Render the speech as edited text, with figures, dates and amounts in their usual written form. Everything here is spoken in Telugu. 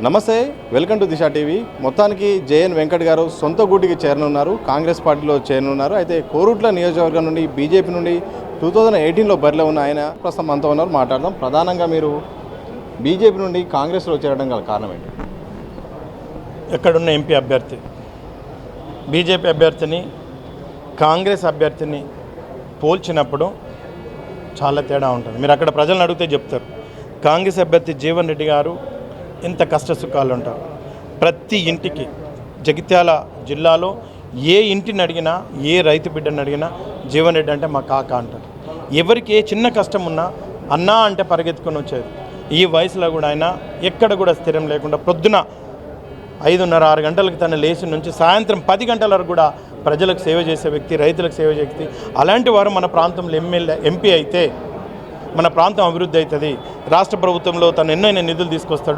నమస్తే, వెల్కమ్ టు దిశ టీవీ. మొత్తానికి జేఎన్ వెంకట్ గారు సొంత గూటికి చేరనున్నారు, కాంగ్రెస్ పార్టీలో చేరనున్నారు. అయితే కోరుట్ల నియోజకవర్గం నుండి బీజేపీ నుండి 2018లో బరిలో ఉన్న ఆయన ప్రస్తుతం మనతో ఉన్నారు, మాట్లాడదాం. ప్రధానంగా మీరు బీజేపీ నుండి కాంగ్రెస్లో చేరడం గల కారణం ఏంటి? ఎక్కడున్న ఎంపీ అభ్యర్థి బీజేపీ అభ్యర్థిని కాంగ్రెస్ అభ్యర్థిని పోల్చినప్పుడు చాలా తేడా ఉంటుంది. మీరు అక్కడ ప్రజలను అడిగితే చెప్తారు. కాంగ్రెస్ అభ్యర్థి జీవన్ రెడ్డి గారు ఎంత కష్ట సుఖాలు ఉంటారు. ప్రతి ఇంటికి జగిత్యాల జిల్లాలో ఏ ఇంటిని అడిగినా, ఏ రైతు బిడ్డని అడిగినా జీవన్ రెడ్డి అంటే మా కాక అంటారు. ఎవరికి ఏ చిన్న కష్టం ఉన్నా అన్నా అంటే పరిగెత్తుకొని వచ్చేది. ఈ వయసులో కూడా ఆయన ఎక్కడ కూడా స్థిరం లేకుండా పొద్దున 5:30-6 గంటలకు తన లేచి నుంచి సాయంత్రం 10 గంటల వరకు కూడా ప్రజలకు సేవ చేసే వ్యక్తి, రైతులకు సేవ చేసే వ్యక్తి. అలాంటి వారు మన ప్రాంతంలో ఎంపీ అయితే మన ప్రాంతం అభివృద్ధి అవుతుంది. రాష్ట్ర ప్రభుత్వంలో తను ఎన్నో నిధులు తీసుకొస్తాడు.